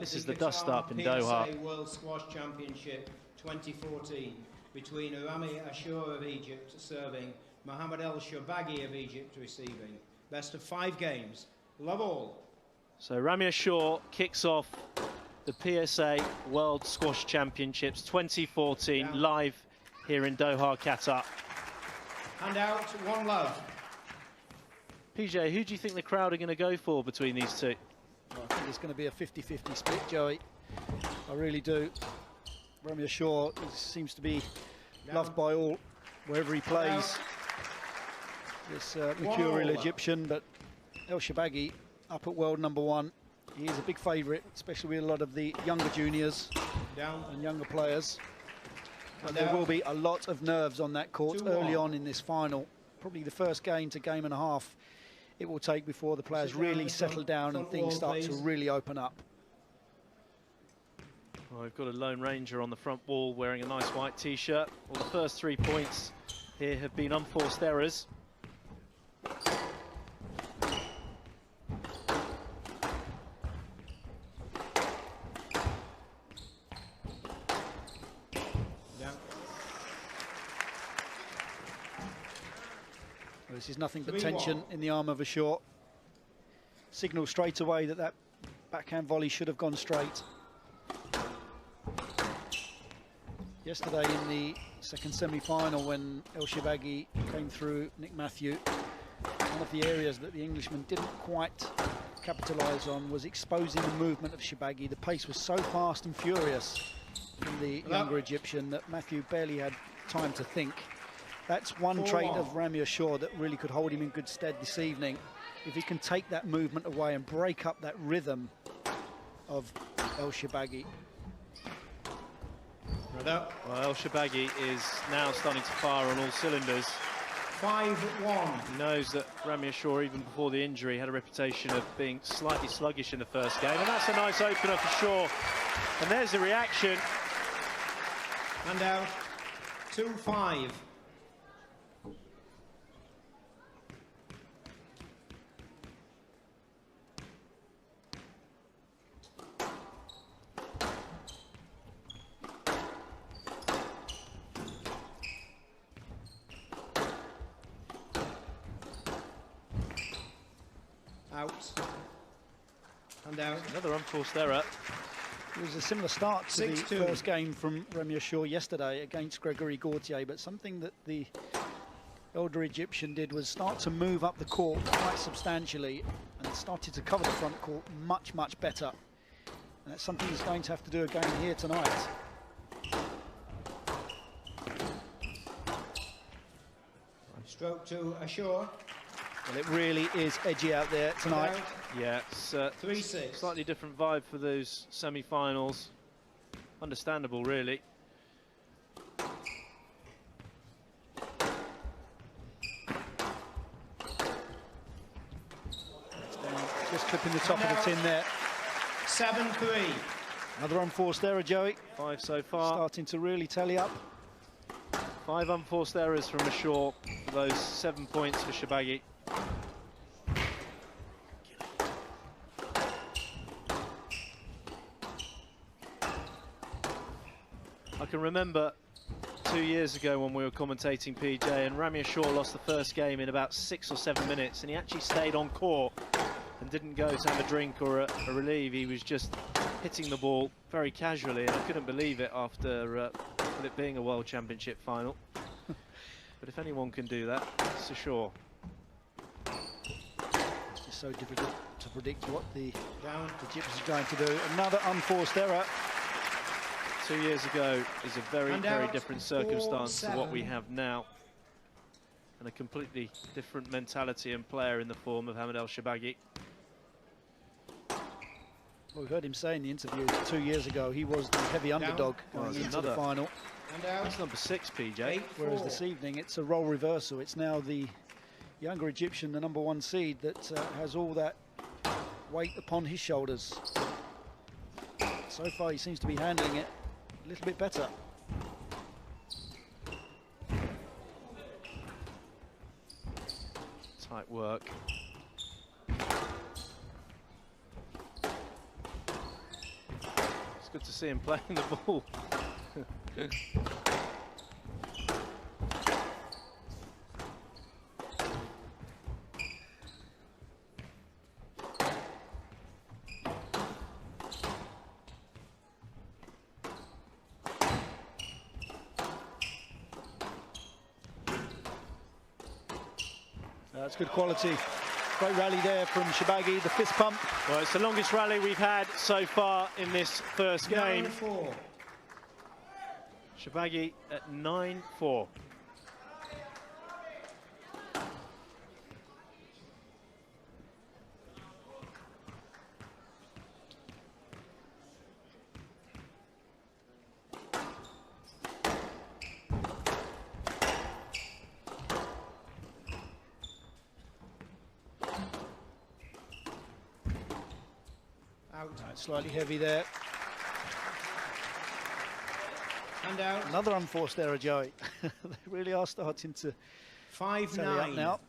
This is the dust-up in Doha. PSA World Squash Championship 2014 between Rami Ashour of Egypt serving, Mohammed El Shorbagy of Egypt receiving. Best of 5 games. Love all. So Rami Ashour kicks off the PSA World Squash Championships 2014 live here in Doha, Qatar. And out, one love. PJ, who do you think the crowd are going to go for between these two? Well, I think it's going to be a 50-50 split, Joey. I really do. Rami Ashour seems to be loved by all wherever he plays. This mercurial Egyptian, but El Shorbagy up at world #1. He is a big favourite, especially with a lot of the younger juniors and younger players. But there will be a lot of nerves on that court early on in this final. Probably the first game to game and a half it will take before the players really settle down and things start to really open up. Well, we've got a Lone Ranger on the front wall wearing a nice white t-shirt. Well, the first 3 points here have been unforced errors. This is nothing but tension in the arm of Ashour. Signal straight away that that backhand volley should have gone straight. Yesterday in the second semi-final, when El Shorbagy came through Nick Matthew, one of the areas that the Englishman didn't quite capitalise on was exposing the movement of Shorbagy. The pace was so fast and furious from the younger Egyptian that Matthew barely had time to think. That's one trait of Rami Ashour that really could hold him in good stead this evening. If he can take that movement away and break up that rhythm of El Shorbagy. Well, El Shorbagy is now starting to fire on all cylinders. 5-1. He knows that Rami Ashour, even before the injury, had a reputation of being slightly sluggish in the first game. And that's a nice opener for Ashour. And there's the reaction. And out, 2-5. Out and out. Another unforced error. It was a similar start to the first game from Rami Ashour yesterday against Gregory Gaultier, but something that the elder Egyptian did was start to move up the court quite substantially and started to cover the front court much, much better. And that's something he's going to have to do again here tonight. Stroke to Ashour. Well, it really is edgy out there tonight. Yeah, it's 3-6. Slightly different vibe for those semi-finals. Understandable, really. Just clipping the top of the tin there. 7-3. Another unforced error, Joey. 5 so far. Starting to really tally up. 5 unforced errors from Ashour for those 7 points for Shorbagy. I can remember 2 years ago when we were commentating, PJ, and Rami Ashour lost the first game in about 6 or 7 minutes, and he actually stayed on court and didn't go to have a drink or a relieve. He was just hitting the ball very casually, and I couldn't believe it after it being a World Championship final. But if anyone can do that, it's Ashour. It's just so difficult to predict what the Egyptians are going to do. Another unforced error. 2 years ago is a very, very different circumstance to what we have now. And a completely different mentality and player in the form of Mohammed El Shorbagy. Well, we heard him say in the interview that 2 years ago he was the heavy underdog going into the final. That's number 6, PJ. Whereas this evening it's a role reversal. It's now the younger Egyptian, the #1 seed, that has all that weight upon his shoulders. So far he seems to be handling it a little bit better. Tight work. good to see him playing the ball. That's good quality. Great rally there from Shorbagy, the fist pump. Well, it's the longest rally we've had so far in this first game. 9-4. Shorbagy at 9-4. Slightly heavy there. And out. Another unforced error, Joey. They really are starting to 5-9 now.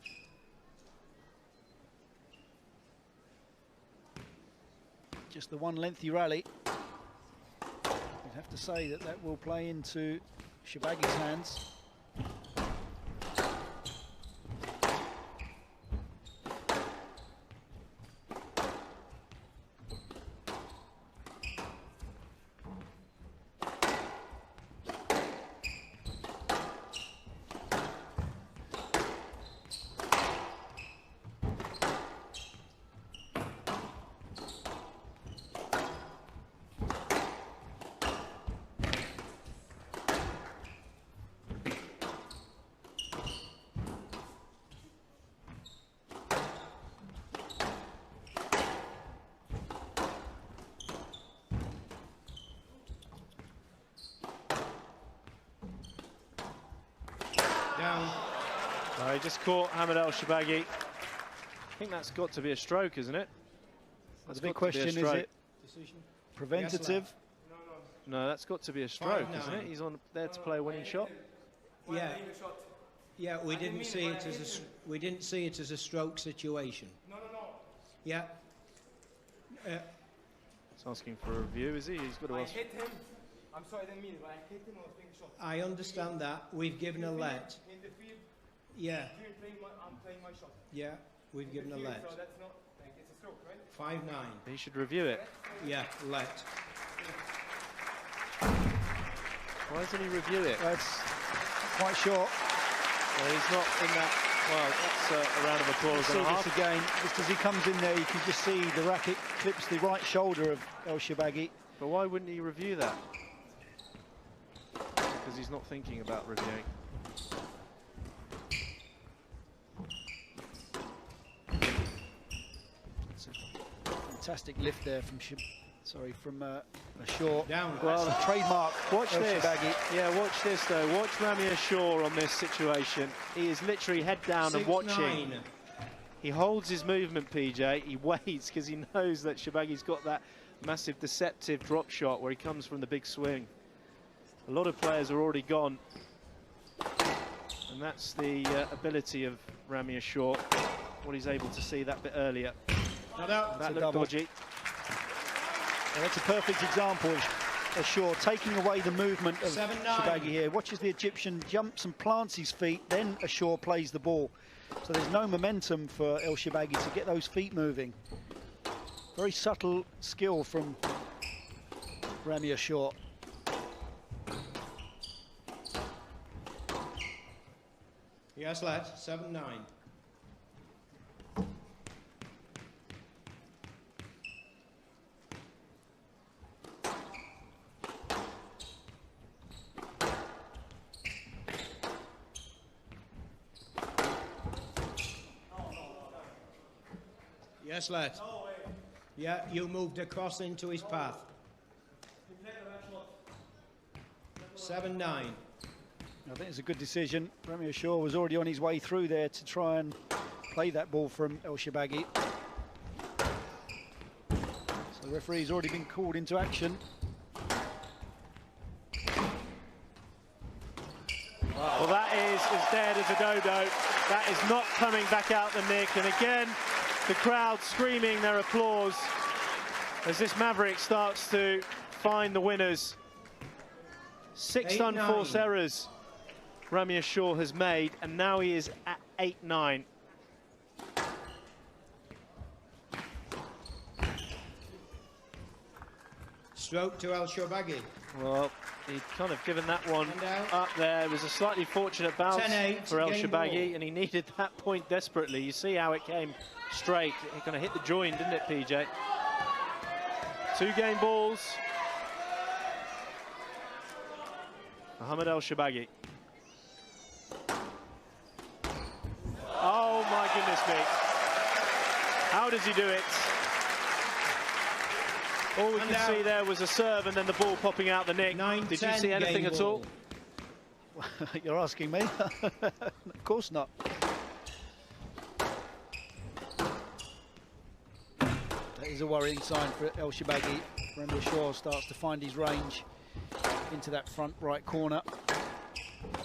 Just the one lengthy rally. You'd have to say that that will play into Shorbagy's hands. Down. He just caught Mohammed El Shorbagy. I think that's got to be a stroke, isn't it? The big question is it preventative? No, that's got to be a stroke, isn't it? He's on there to play a winning shot. Yeah. Yeah, we didn't see it as a stroke situation. No. Yeah. He's asking for a review, is he? He's got to ask. I hit him. I'm sorry, I didn't mean it, but I hit him on a big shot. I understand that. We've given a let. In the field. Yeah. I'm playing my shot. Yeah. We've given a let. So that's not like it's a stroke, right? 5-9. He should review it. Yeah, let. Why doesn't he review it? That's quite short. Well, he's not in that. Well, that's a round of applause See and a half. this again. Just as he comes in there, you can just see the racket clips the right shoulder of El Shorbagy. But why wouldn't he review that? Because he's not thinking about reviewing. It's a fantastic lift there from Ashore. Down. Well, trademark. Watch El this. Shorbagy. Yeah, watch this though. Watch Ramy Ashore on this situation. He is literally head down and watching. 6-9. He holds his movement, PJ. He waits because he knows that Shorbagy's got that massive deceptive drop shot where he comes from the big swing. A lot of players are already gone. And that's the ability of Ramy Ashore, what he's able to see that bit earlier. Not out. That It's a looked double. dodgy. Well, that's a perfect example of Ashore taking away the movement of 7-9. Shorbagy here. Watches the Egyptian, jumps and plants his feet, then Ashore plays the ball. So there's no momentum for El Shorbagy to get those feet moving. Very subtle skill from Ramy Ashore. Yes, let. 7-9. Yes, let. Yeah, you moved across into his path. 7-9. I think it's a good decision. Ramy Ashore was already on his way through there to try and play that ball from El Shorbagy. So the referee's already been called into action. Well, that is as dead as a dodo. That is not coming back out the nick. And again, the crowd screaming their applause as this Maverick starts to find the winners. 6 unforced errors Ramy Ashour has made, and now he is at 8-9. Stroke to El Shorbagy. Well, he'd kind of given that one up there. It was a slightly fortunate bounce for El Shorbagy, and he needed that point desperately. You see how it came straight. It kind of hit the join, didn't it, PJ? 2 game balls. Mohammed El Shorbagy. Oh my goodness me. How does he do it? All we could see there was a serve and then the ball popping out the nick. Did you see anything at all? You're asking me? Of course not. That is a worrying sign for El Shorbagy. Ramy Ashour starts to find his range into that front right corner.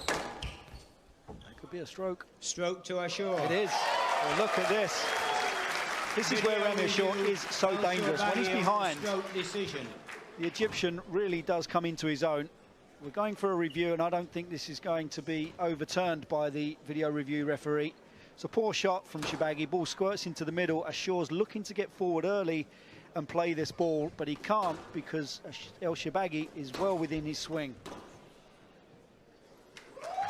That could be a stroke. Stroke to Ashour. It is. Well, look at this. This is where Ramy Ashour is so dangerous. When he's behind, the Egyptian really does come into his own. We're going for a review, and I don't think this is going to be overturned by the video review referee. It's a poor shot from Shorbagy. Ball squirts into the middle. Ashour's looking to get forward early and play this ball, but he can't because El Shorbagy is well within his swing.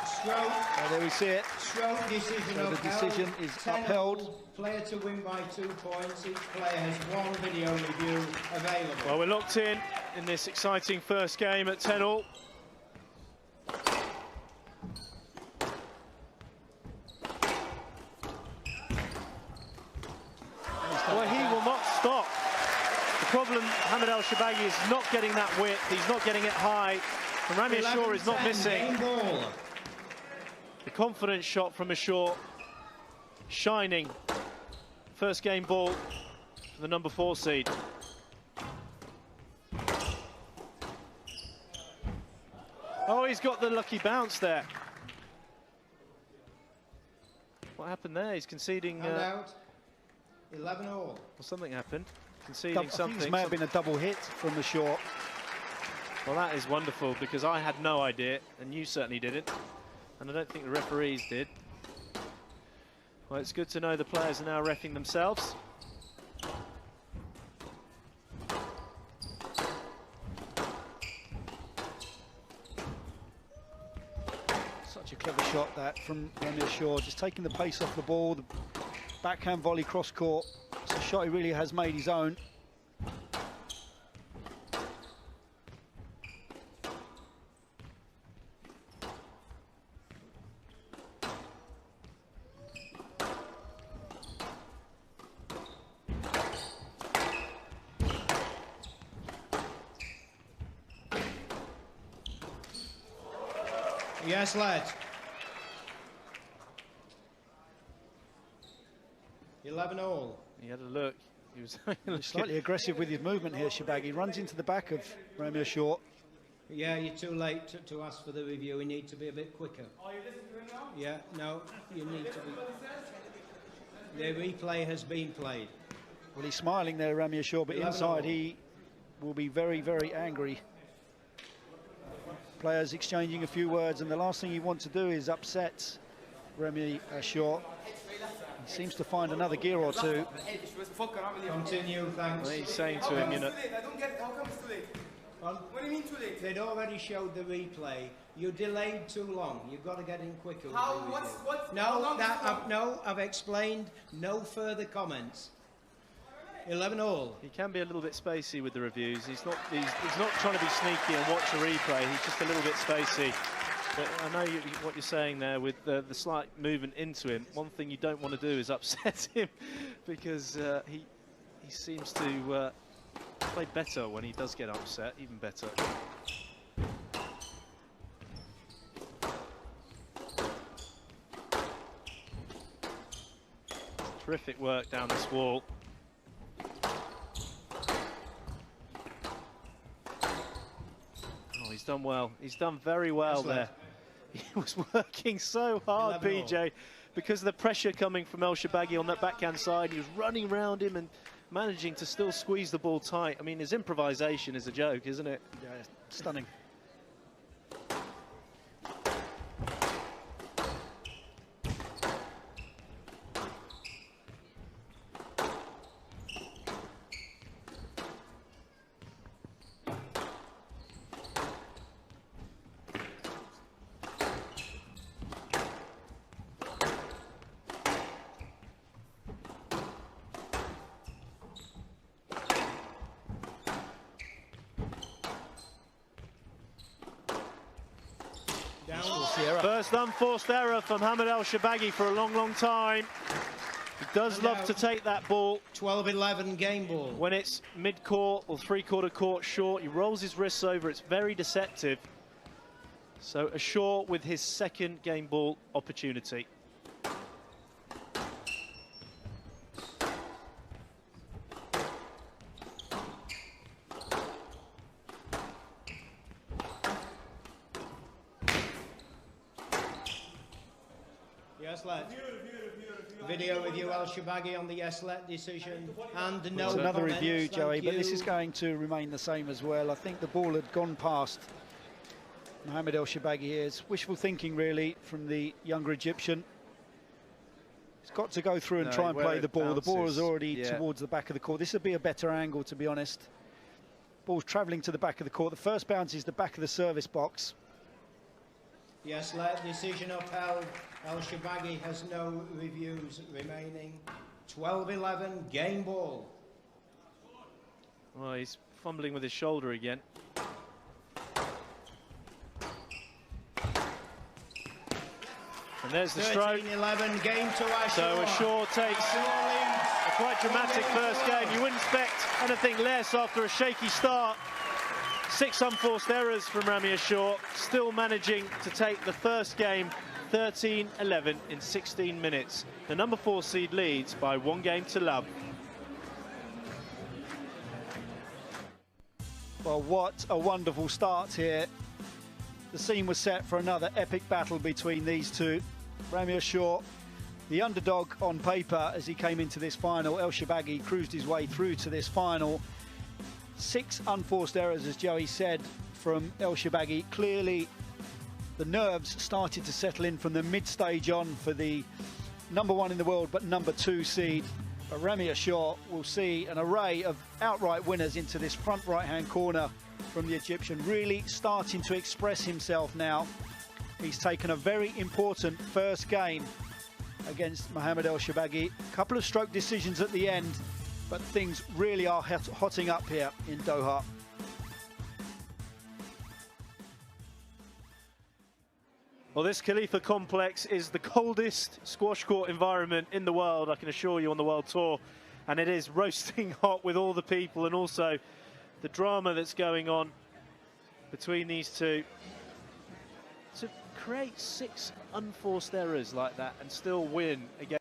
Stroke. Oh, there we see it. Stroke decision so the decision is upheld. Player to win by 2 points. Each player has 1 video review available. Well, we're locked in this exciting first game at 10-all. Well, he will not stop. The problem, Mohammed El Shorbagy, is not getting that width. He's not getting it high. And Ramy Ashour is not missing. The confident shot from Ashour, shining. First game ball for the number 4 seed. Oh, he's got the lucky bounce there. What happened there? He's conceding. Out. 11-all. Well, something happened. Conceding something. This may have been a double hit from Ashour. Well, that is wonderful because I had no idea, and you certainly didn't. And I don't think the referees did. Well, it's good to know the players are now reffing themselves. Such a clever shot that from Ramy Ashour, just taking the pace off the ball, the backhand volley cross court. It's a shot he really has made his own. Yes, lads. 11-all. He had a look. He was slightly aggressive with his movement here, Shorbagy. Runs into the back of Ramy Ashour. Yeah, you're too late to ask for the review. We need to be a bit quicker. Are you listening to him now? Yeah, no, you need to be. The replay has been played. Well, he's smiling there, Ramy Ashour, but inside he will be very, very angry. Players exchanging a few words, and the last thing you want to do is upset Ramy Ashour. He seems to find another gear or two. Continue, thanks. Well, he's saying to him, you know. I don't get how come it's too late. What do you mean too late? They'd already showed the replay. You delayed too long. You've got to get in quicker. How? What's No, I've explained. No further comments. 11-all. He can be a little bit spacey with the reviews. He's not trying to be sneaky and watch a replay. He's just a little bit spacey. But I know what you're saying there with the slight movement into him. One thing you don't want to do is upset him because he seems to play better when he does get upset, even better. Terrific work down this wall. Oh, he's done well. He's done very well there. He was working so hard, PJ, because of the pressure coming from El Shorbagy on that backhand side. He was running around him and managing to still squeeze the ball tight. I mean, his improvisation is a joke, isn't it? Yeah, stunning. First unforced error from Mohammed El Shabaghi for a long, long time. He does love to take that ball. 12-11 game ball. When it's mid-court or three-quarter court short, he rolls his wrists over. It's very deceptive. So Ashore with his second game ball opportunity. Yes, let. Video review El Shabaghi on the yes let decision and no Another comments. review, Joey, Thank but this you. is going to remain the same as well. I think the ball had gone past Mohammed El Shabaghi here. It's wishful thinking, really, from the younger Egyptian. He's got to go through and try and play the ball. The ball is already towards the back of the court. This would be a better angle, to be honest. Ball's travelling to the back of the court. The first bounce is the back of the service box. Yes, let. Decision upheld. El Shabaghi has no reviews remaining. 12-11 game ball. Well, he's fumbling with his shoulder again. And there's the stroke. 13-11 game to Ashore. So Ashore takes a quite dramatic first game. You wouldn't expect anything less after a shaky start. 6 unforced errors from Ramy Ashore, still managing to take the first game 13-11 in 16 minutes. The number 4 seed leads by 1 game to love. Well, what a wonderful start here. The scene was set for another epic battle between these two. Ramy Ashore, the underdog on paper as he came into this final. El Shabaghi cruised his way through to this final. 6 unforced errors, as Joey said, from El Shabaghi. Clearly, the nerves started to settle in from the mid-stage on for the number 1 in the world, but number 2 seed. But Ramy Ashore will see an array of outright winners into this front right-hand corner from the Egyptian, really starting to express himself now. He's taken a very important first game against Mohammed El Shabaghi. A couple of stroke decisions at the end, but things really are hotting up here in Doha. Well, this Khalifa complex is the coldest squash court environment in the world, I can assure you, on the world tour. And it is roasting hot with all the people and also the drama that's going on between these two. To create 6 unforced errors like that and still win again.